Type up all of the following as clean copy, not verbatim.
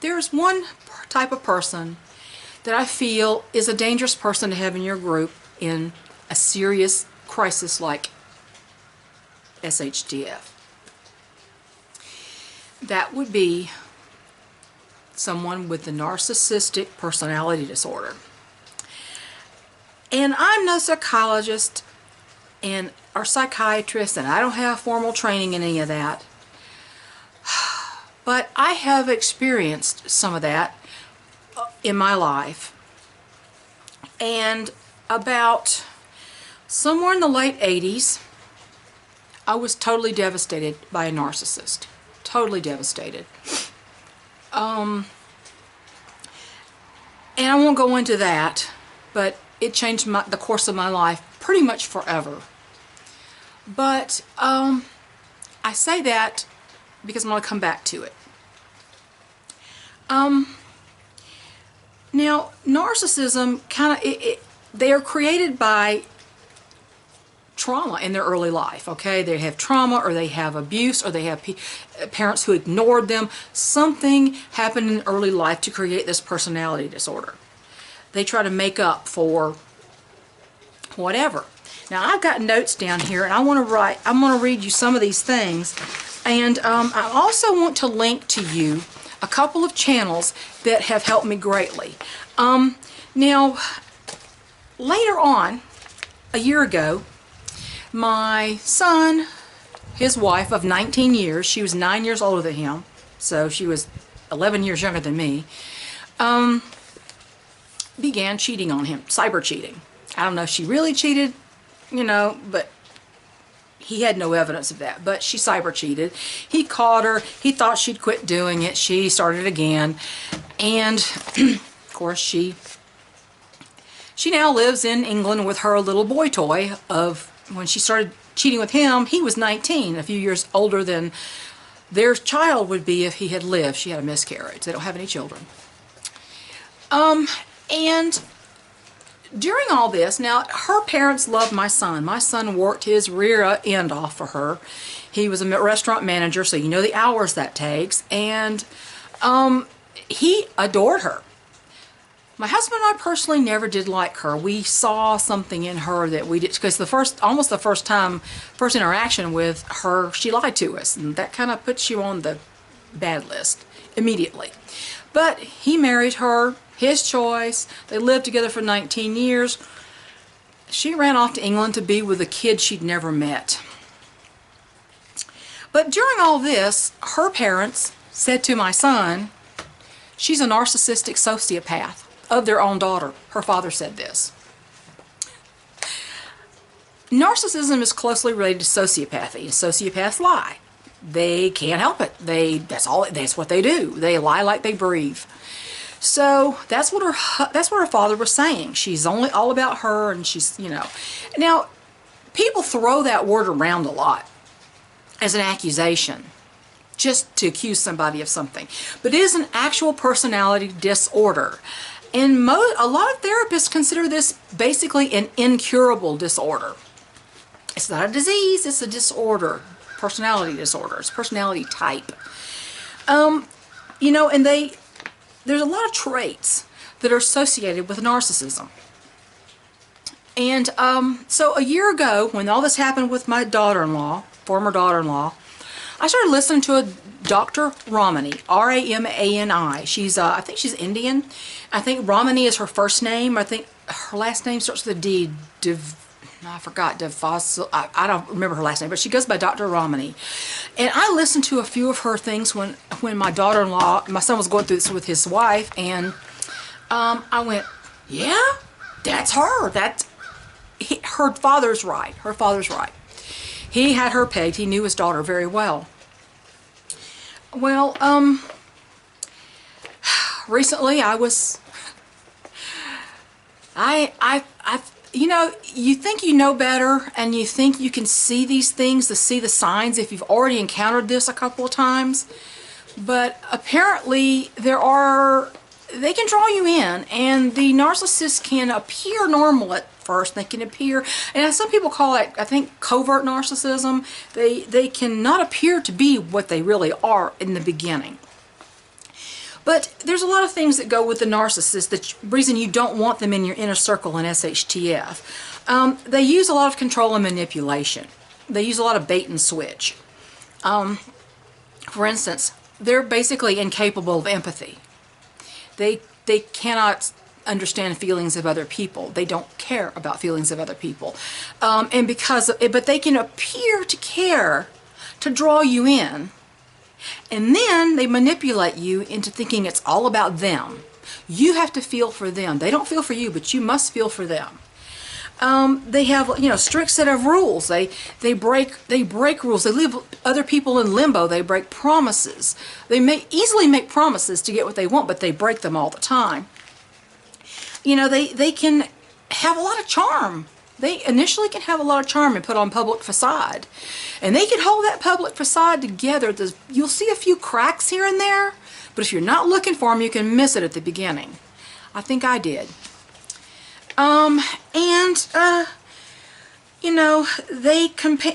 there's one type of person that I feel is a dangerous person to have in your group in a serious crisis like SHTF. That would be someone with the narcissistic personality disorder. And I'm no psychologist or psychiatrist, and I don't have formal training in any of that. But I have experienced some of that in my life. And about somewhere in the late 80s, I was totally devastated by a narcissist. Totally devastated. And I won't go into that, but it changed the course of my life pretty much forever. But I say that because I'm going to come back to it. Now, narcissism they are created by trauma in their early life, okay? They have trauma, or they have abuse, or they have parents who ignored them. Something happened in early life to create this personality disorder. They try to make up for whatever. Now, I've got notes down here, and I'm going to read you some of these things. And I also want to link to you a couple of channels that have helped me greatly. Now, later on, a year ago, my son, his wife of 19 years, she was 9 years older than him, so she was 11 years younger than me, began cheating on him, cyber cheating. I don't know if she really cheated, you know, but he had no evidence of that. But she cyber cheated. He caught her. He thought she'd quit doing it. She started again. And, of course, she now lives in England with her little boy toy of when she started cheating with him. He was 19, a few years older than their child would be if he had lived. She had a miscarriage. They don't have any children. And during all this, now, her parents loved my son. My son worked his rear end off for her. He was a restaurant manager, so you know the hours that takes. And he adored her. My husband and I personally never did like her. We saw something in her that we did, because almost the first interaction with her, she lied to us, and that kind of puts you on the bad list immediately. But he married her, his choice. They lived together for 19 years. She ran off to England to be with a kid she'd never met. But during all this, her parents said to my son, she's a narcissistic sociopath of their own daughter. Her father said this. Narcissism is closely related to sociopathy. Sociopaths lie. They can't help it. That's what they do. They lie like they breathe. So that's what her father was saying. She's only all about her, and she's, you know. Now, people throw that word around a lot as an accusation, just to accuse somebody of something. But it is an actual personality disorder. And a lot of therapists consider this basically an incurable disorder. It's not a disease, it's a disorder. Personality disorder. It's personality type. You know, and there's a lot of traits that are associated with narcissism. And so a year ago, when all this happened with my daughter-in-law, former daughter-in-law, I started listening to a Dr. Ramani, R-A-M-A-N-I. I think she's Indian. I think Ramani is her first name. I think her last name starts with a D. I forgot, I don't remember her last name, but she goes by Dr. Ramani. And I listened to a few of her things when my daughter-in-law, my son was going through this with his wife, and I went, yeah, that's her. Her father's right. Her father's right. He had her pegged. He knew his daughter very well. Well, recently you know, you think you know better, and you think you can see these things, to see the signs if you've already encountered this a couple of times. But apparently they can draw you in, and the narcissist can appear normal at first. They can appear, and some people call it, I think, covert narcissism. They cannot appear to be what they really are in the beginning. But there's a lot of things that go with the narcissist, the reason you don't want them in your inner circle in SHTF. They use a lot of control and manipulation. They use a lot of bait and switch. For instance, they're basically incapable of empathy. They cannot understand feelings of other people. They don't care about feelings of other people. But they can appear to care to draw you in. And then they manipulate you into thinking it's all about them. You have to feel for them. They don't feel for you, but you must feel for them. They have, strict set of rules. They break rules. They leave other people in limbo. They break promises. They may easily make promises to get what they want, but they break them all the time. They can have a lot of charm. They initially can have a lot of charm and put on public facade. And they can hold that public facade together. You'll see a few cracks here and there, but if you're not looking for them, you can miss it at the beginning. I think I did.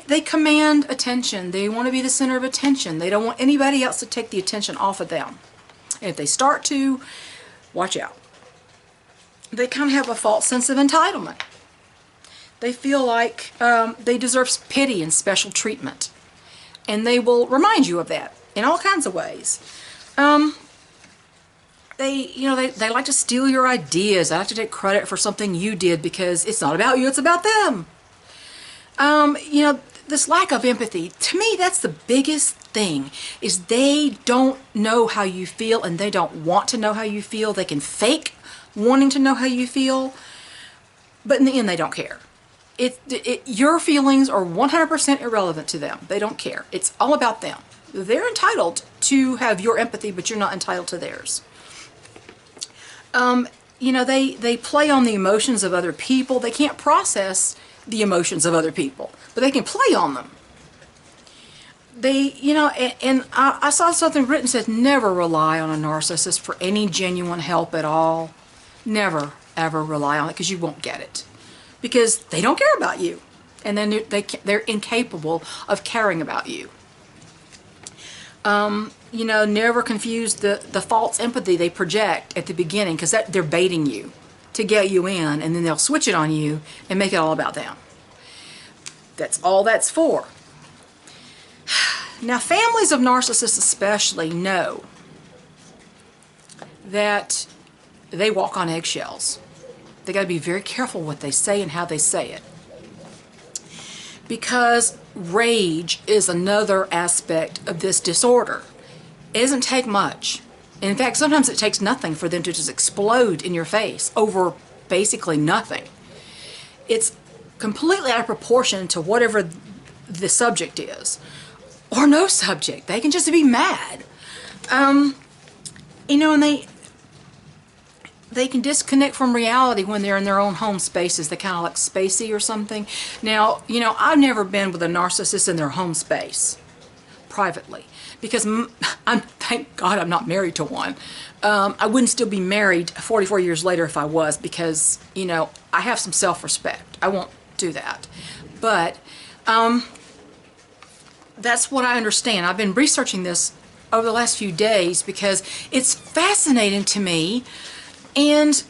They command attention. They want to be the center of attention. They don't want anybody else to take the attention off of them. And if they start to, watch out. They kind of have a false sense of entitlement. They feel like they deserve pity and special treatment. And they will remind you of that in all kinds of ways. They like to steal your ideas. They like to take credit for something you did because it's not about you, it's about them. This lack of empathy, to me, that's the biggest thing, is they don't know how you feel and they don't want to know how you feel. They can fake wanting to know how you feel, but in the end, they don't care. Your feelings are 100% irrelevant to them. They don't care. It's all about them. They're entitled to have your empathy, but you're not entitled to theirs. They play on the emotions of other people. They can't process the emotions of other people, but they can play on them. I saw something written that says never rely on a narcissist for any genuine help at all. Never, ever rely on it, because you won't get it. Because they don't care about you, and then they're incapable of caring about you. Never confuse the false empathy they project at the beginning, because they're baiting you to get you in, and then they'll switch it on you and make it all about them. That's all that's for. Now, families of narcissists especially know that they walk on eggshells. They got to be very careful what they say and how they say it. Because rage is another aspect of this disorder. It doesn't take much. In fact, sometimes it takes nothing for them to just explode in your face over basically nothing. It's completely out of proportion to whatever the subject is. Or no subject. They can just be mad. And they can disconnect from reality when they're in their own home spaces. They kind of like spacey or something. Now, I've never been with a narcissist in their home space, privately, because thank God I'm not married to one. I wouldn't still be married 44 years later if I was, because, I have some self-respect. I won't do that. But that's what I understand. I've been researching this over the last few days because it's fascinating to me. And,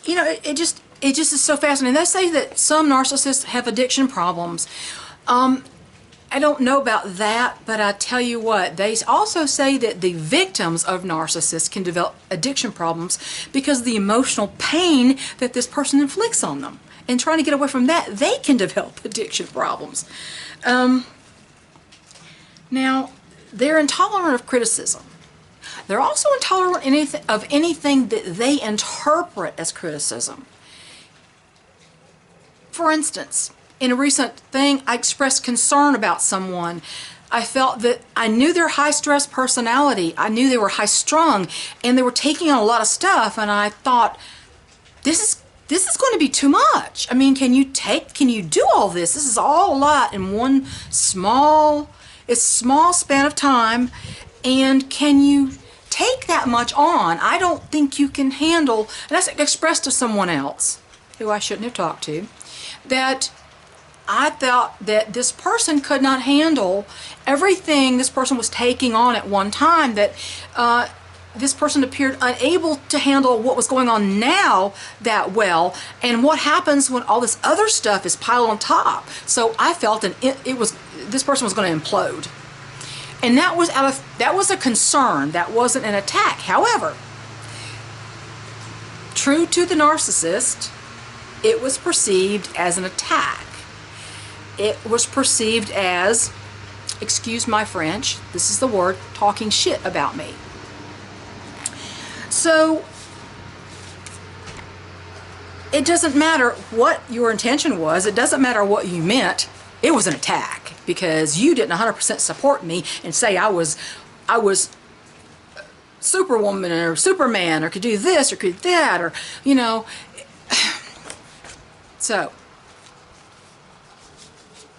it just is so fascinating. They say that some narcissists have addiction problems. I don't know about that, but I tell you what, they also say that the victims of narcissists can develop addiction problems because of the emotional pain that this person inflicts on them. And trying to get away from that, they can develop addiction problems. Now, they're intolerant of criticism. They're also intolerant of anything that they interpret as criticism. For instance, in a recent thing, I expressed concern about someone. I felt that I knew their high-stress personality. I knew they were high-strung, and they were taking on a lot of stuff, and I thought, this is going to be too much. I mean, can you do all this? This is all a lot in one small span of time, and can you take that much on? I don't think you can handle, and I expressed to someone else, who I shouldn't have talked to, that I thought that this person could not handle everything this person was taking on at one time, that this person appeared unable to handle what was going on now that well, and what happens when all this other stuff is piled on top. So I felt this person was going to implode. And that was a concern. That wasn't an attack. However, true to the narcissist, it was perceived as an attack. It was perceived as, excuse my French, this is the word, talking shit about me. So it doesn't matter what your intention was. It doesn't matter what you meant. It was an attack because you didn't 100% support me and say I was Superwoman or Superman or could do this or could do that, or, you know. So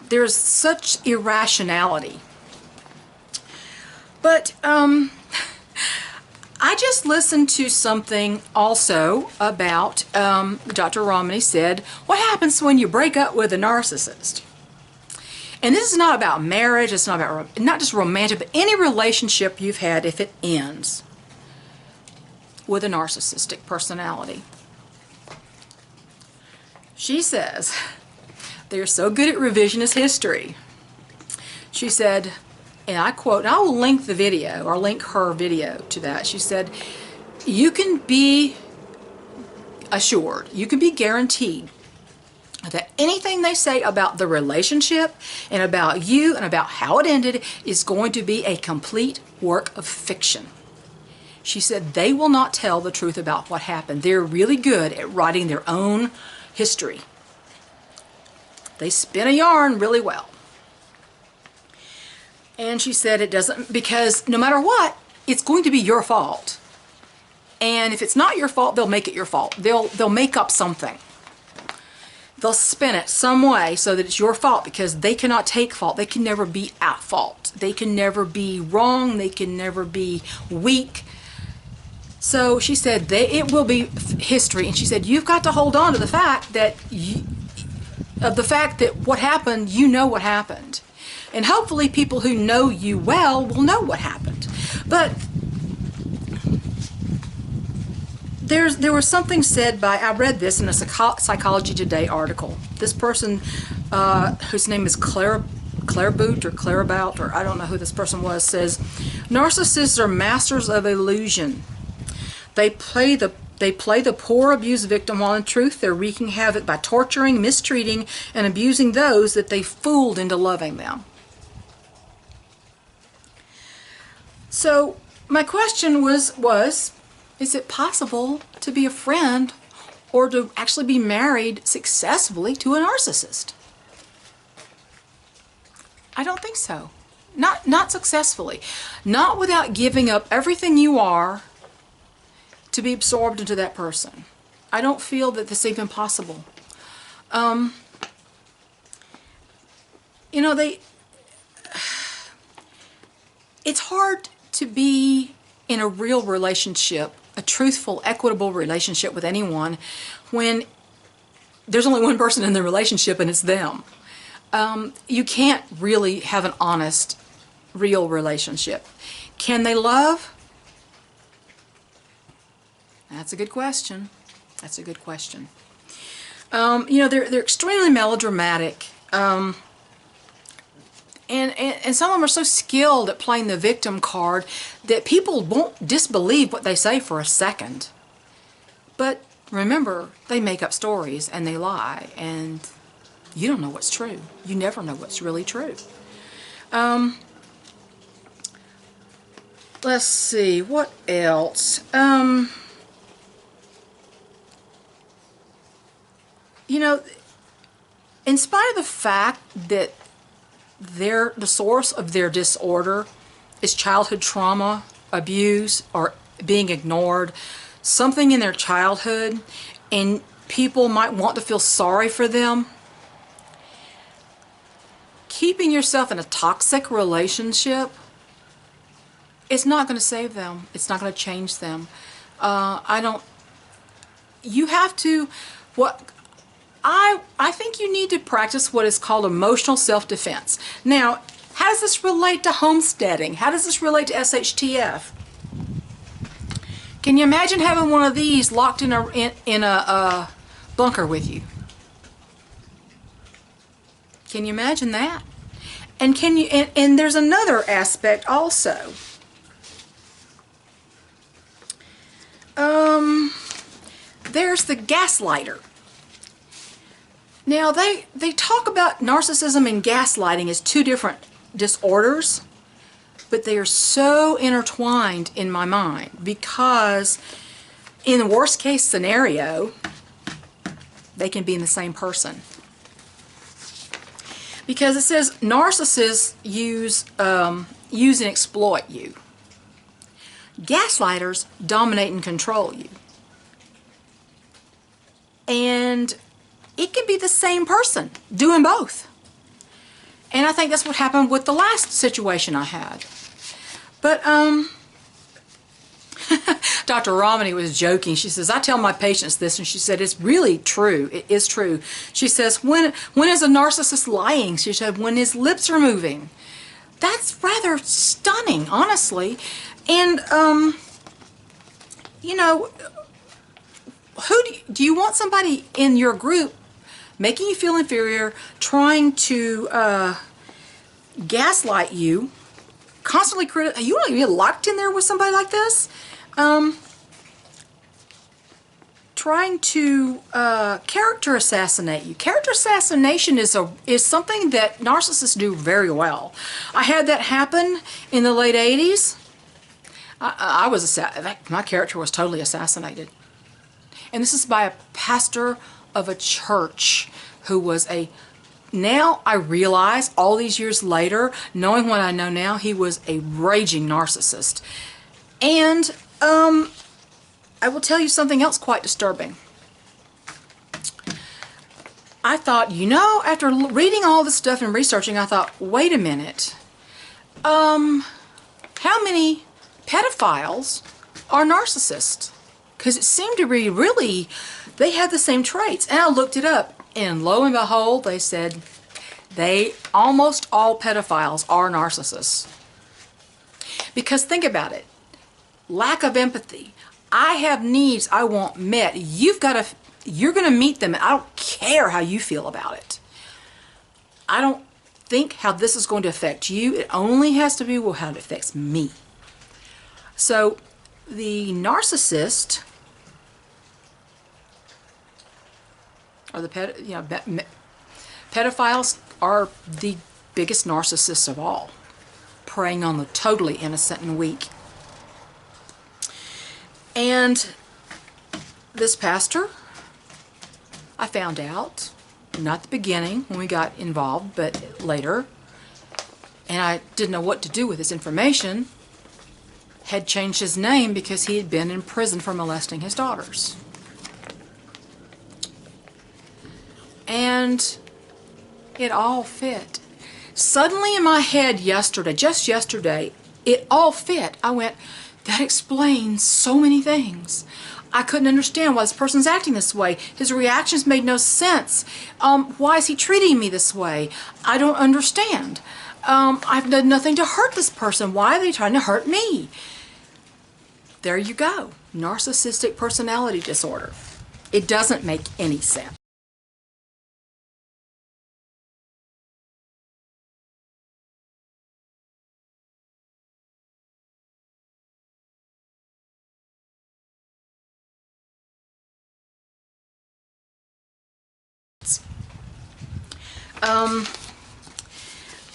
there's such irrationality. But I just listened to something also about, Dr. Ramani said, what happens when you break up with a narcissist? And this is not about marriage, it's not about, not just romantic, but any relationship you've had, if it ends with a narcissistic personality. She says, they're so good at revisionist history. She said, and I quote, and I will link the video, or link her video to that. She said, you can be assured, you can be guaranteed that anything they say about the relationship and about you and about how it ended is going to be a complete work of fiction. She said they will not tell the truth about what happened. They're really good at writing their own history. They spin a yarn really well. And she said it doesn't, because no matter what, it's going to be your fault. And if it's not your fault, they'll make it your fault. They'll make up something. They'll spin it some way so that it's your fault, because they cannot take fault. They can never be at fault. They can never be wrong. They can never be weak. So she said it will be history. And she said you've got to hold on to the fact that what happened, you know what happened. And hopefully people who know you well will know what happened. But there was something said by, I read this in a Psychology Today article. This person, whose name is Claire Boot or Clairabout, or I don't know who this person was, says, narcissists are masters of illusion. They play the poor abused victim while in truth they're wreaking havoc by torturing, mistreating, and abusing those that they fooled into loving them. So my question was, is it possible to be a friend or to actually be married successfully to a narcissist? I don't think so. Not successfully. Not without giving up everything you are to be absorbed into that person. I don't feel that this is even possible. You know, it's hard to be in a real relationship, a truthful, equitable relationship with anyone, when there's only one person in the relationship and it's them. You can't really have an honest, real relationship. Can they love? That's a good question. That's a good question. You know, they're extremely melodramatic. And some of them are so skilled at playing the victim card that people won't disbelieve what they say for a second. But remember, they make up stories and they lie, and you don't know what's true. You never know what's really true. Let's see, what else? You know, in spite of the fact that the source of their disorder is childhood trauma, abuse, or being ignored, something in their childhood, and people might want to feel sorry for them, keeping yourself in a toxic relationship, it's not going to save them. It's not going to change them. You have to, I think you need to practice what is called emotional self-defense. Now, how does this relate to homesteading? How does this relate to SHTF? Can you imagine having one of these locked in a bunker with you? Can you imagine that? And can you? And there's another aspect also. There's the gaslighter. Now they talk about narcissism and gaslighting as two different disorders, but they are so intertwined in my mind, because in the worst case scenario, they can be in the same person. Because it says narcissists use and exploit you. Gaslighters dominate and control you. And it can be the same person doing both. And I think that's what happened with the last situation I had. But Dr. Ramani was joking. She says, I tell my patients this, and she said, it's really true. It is true. She says, when is a narcissist lying? She said, when his lips are moving. That's rather stunning, honestly. And, you know, do you want somebody in your group making you feel inferior, trying to gaslight you, constantly you want to be locked in there with somebody like this? Trying to character assassinate you. Character assassination is something that narcissists do very well. I had that happen in the late 80s. My character was totally assassinated. And this is by a pastor of a church who was now I realize all these years later, knowing what I know now, he was a raging narcissist. And I will tell you something else quite disturbing. I thought, you know, after reading all this stuff and researching, I thought, wait a minute. How many pedophiles are narcissists? Because it seemed to be really, they had the same traits. And I looked it up, and lo and behold, they said almost all pedophiles are narcissists. Because think about it. Lack of empathy. I have needs I want met. You're going to meet them, and I don't care how you feel about it. I don't think how this is going to affect you. It only has to be how it affects me. So the narcissist, or the pedophiles are the biggest narcissists of all, preying on the totally innocent and weak. And this pastor, I found out, not the beginning when we got involved, but later, and I didn't know what to do with this information, had changed his name because he had been in prison for molesting his daughters. And it all fit. Suddenly in my head yesterday, just yesterday, it all fit. I went, that explains so many things. I couldn't understand why this person's acting this way. His reactions made no sense. Why is he treating me this way? I don't understand. I've done nothing to hurt this person. Why are they trying to hurt me? There you go. Narcissistic personality disorder. It doesn't make any sense.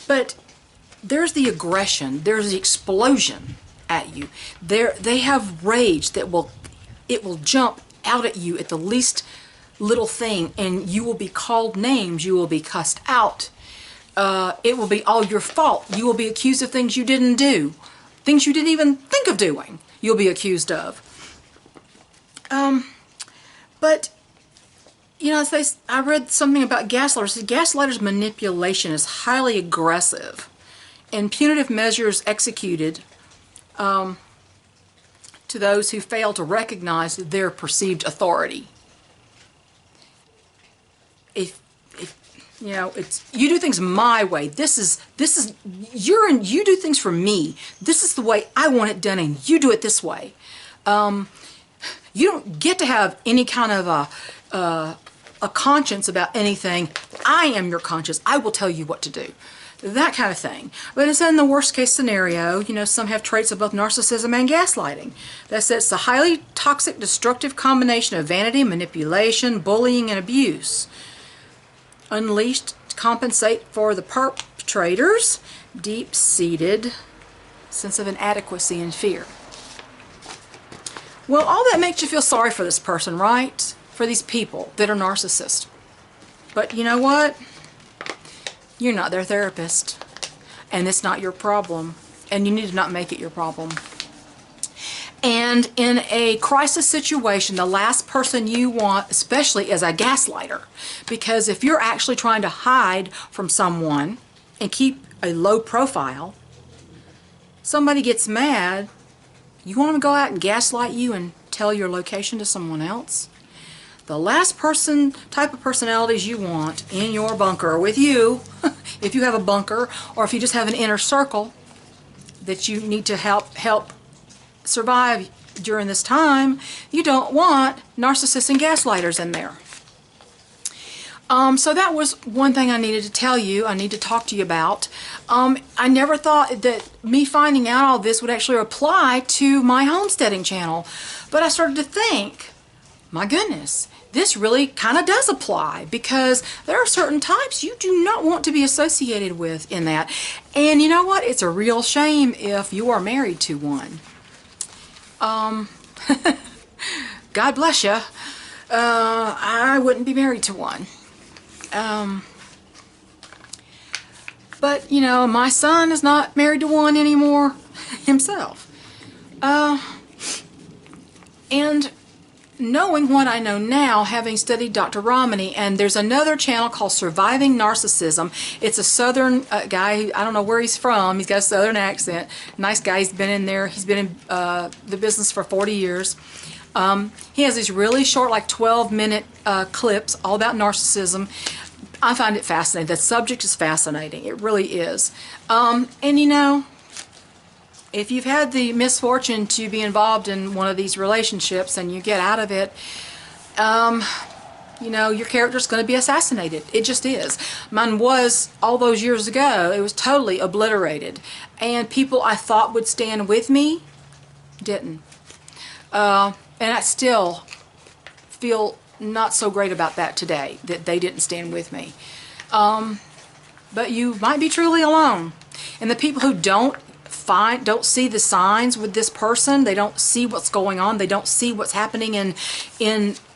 But there's the aggression, there's the explosion at you. They have rage that will jump out at you at the least little thing, and you will be called names, you will be cussed out. It will be all your fault. You will be accused of things you didn't do, things you didn't even think of doing, you'll be accused of. But you know, I read something about gaslighters. Gaslighters' manipulation is highly aggressive, and punitive measures executed to those who fail to recognize their perceived authority. If you know, it's you do things my way. You do things for me. This is the way I want it done, and you do it this way. You don't get to have any kind of a conscience about anything. I am your conscience. I will tell you what to do. That kind of thing. But it's in the worst case scenario, you know, some have traits of both narcissism and gaslighting. That says it's a highly toxic, destructive combination of vanity, manipulation, bullying, and abuse. Unleashed to compensate for the perpetrator's deep-seated sense of inadequacy and fear. Well, all that makes you feel sorry for this person, right? For these people that are narcissists. But you know what? You're not their therapist, and it's not your problem, and you need to not make it your problem. And in a crisis situation, the last person you want, especially as a gaslighter, because if you're actually trying to hide from someone and keep a low profile, somebody gets mad, you want them to go out and gaslight you and tell your location to someone else? The last type of personalities you want in your bunker with you, if you have a bunker, or if you just have an inner circle that you need to help survive during this time, you don't want narcissists and gaslighters in there. So that was one thing I needed to tell you. I need to talk to you about. I never thought that me finding out all this would actually apply to my homesteading channel, but I started to think, my goodness, this really kind of does apply, because there are certain types you do not want to be associated with in that. And you know what? It's a real shame if you are married to one. God bless you. I wouldn't be married to one. But, you know, my son is not married to one anymore himself. And knowing what I know now, having studied Dr. Ramani, and there's another channel called Surviving Narcissism. It's a southern guy. I don't know where he's from. He's got a southern accent. Nice guy. He's been in there. He's been in the business for 40 years. He has these really short, like 12-minute clips all about narcissism. I find it fascinating. The subject is fascinating. It really is. And you know, if you've had the misfortune to be involved in one of these relationships and you get out of it, you know, your character's going to be assassinated. It just is. Mine was, all those years ago, it was totally obliterated. And people I thought would stand with me didn't. And I still feel not so great about that today, that they didn't stand with me. But you might be truly alone. And the people who don't see the signs with this person, they don't see what's going on, they don't see what's happening in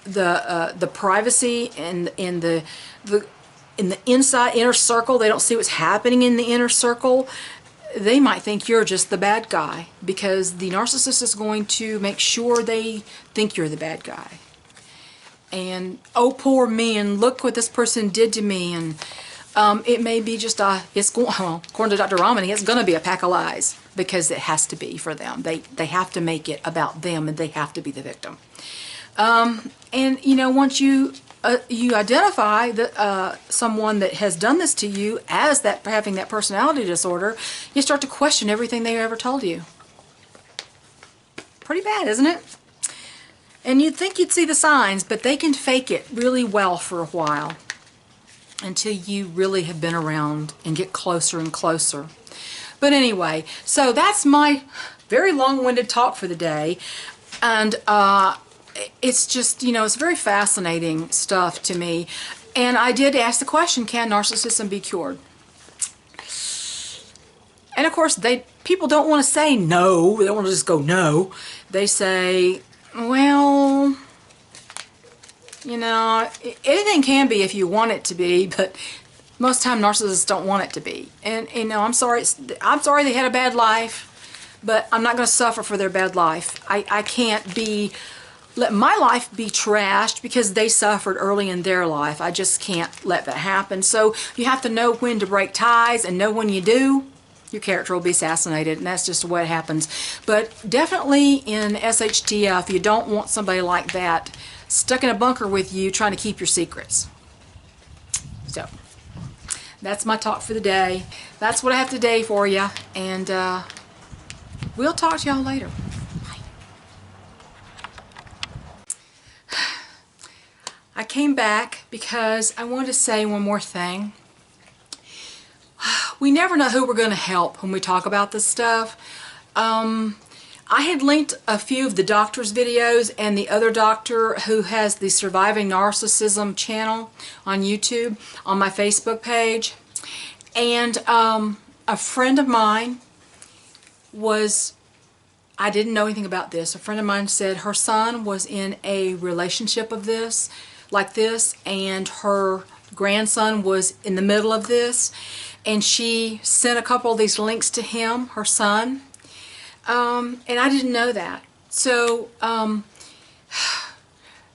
the privacy and in the inner circle, they don't see what's happening in the inner circle. They might think you're just the bad guy, because the narcissist is going to make sure they think you're the bad guy. And oh, poor me, and look what this person did to me. And it may be just well, according to Dr. Ramani, it's going to be a pack of lies, because it has to be for them. They have to make it about them, and they have to be the victim. And you know, once you identify that someone that has done this to you as having that personality disorder, you start to question everything they ever told you. Pretty bad, isn't it? And you'd think you'd see the signs, but they can fake it really well for a while, until you really have been around and get closer and closer. But anyway, so that's my very long-winded talk for the day. And it's just, you know, it's very fascinating stuff to me. And I did ask the question, can narcissism be cured? And of course, people don't want to say no. They don't want to just go no. They say, well, you know, anything can be if you want it to be, but most time narcissists don't want it to be. And you know, I'm sorry they had a bad life, but I'm not going to suffer for their bad life. I can't let my life be trashed because they suffered early in their life. I just can't let that happen. So you have to know when to break ties, and know when you do, your character will be assassinated, and that's just what happens. But definitely in SHTF, you don't want somebody like that stuck in a bunker with you trying to keep your secrets. So that's my talk for the day. That's what I have today for you, and we'll talk to y'all later. came back because I wanted to say one more thing. We never know who we're going to help when we talk about this stuff. I had linked a few of the doctor's videos and the other doctor who has the Surviving Narcissism channel on YouTube on my Facebook page. And a friend of mine I didn't know anything about this. A friend of mine said her son was in a relationship like this, and her grandson was in the middle of this, and she sent a couple of these links to him, her son. And I didn't know that. So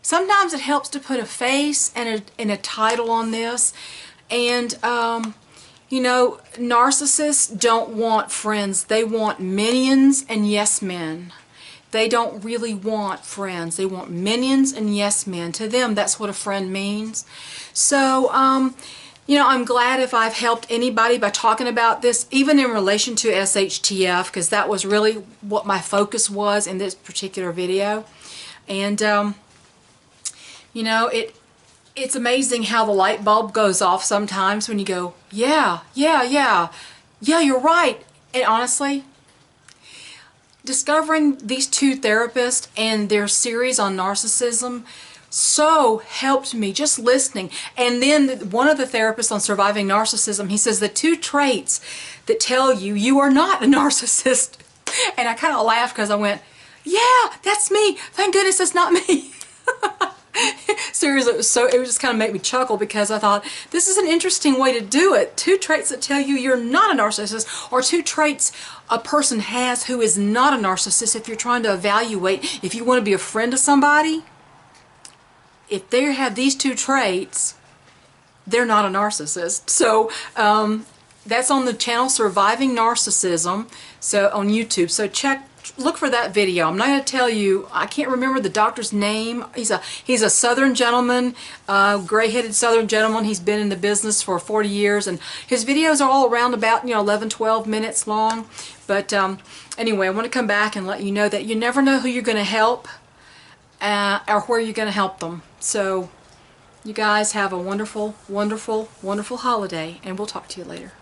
sometimes it helps to put a face and a title on this. And you know, narcissists don't want friends. They want minions and yes men. They don't really want friends. They want minions and yes men. To them, that's what a friend means. So you know, I'm glad if I've helped anybody by talking about this, even in relation to SHTF, because that was really what my focus was in this particular video. And, you know, it's amazing how the light bulb goes off sometimes when you go, yeah, you're right. And honestly, discovering these two therapists and their series on narcissism so helped me, just listening. And then one of the therapists on Surviving Narcissism, he says the two traits that tell you you are not a narcissist. And I kind of laughed because I went, yeah, that's me. Thank goodness it's not me. Seriously, it would just kind of make me chuckle, because I thought, this is an interesting way to do it. Two traits that tell you you're not a narcissist, or two traits a person has who is not a narcissist. If you're trying to evaluate if you want to be a friend to somebody, if they have these two traits, they're not a narcissist. So that's on the channel Surviving Narcissism, so on YouTube. So look for that video. I'm not going to tell you, I can't remember the doctor's name. He's a Southern gentleman, gray-headed Southern gentleman. He's been in the business for 40 years, and his videos are all around about 11, 12 minutes long. But anyway, I want to come back and let you know that you never know who you're going to help or where you're going to help them. So you guys have a wonderful, wonderful, wonderful holiday, and we'll talk to you later.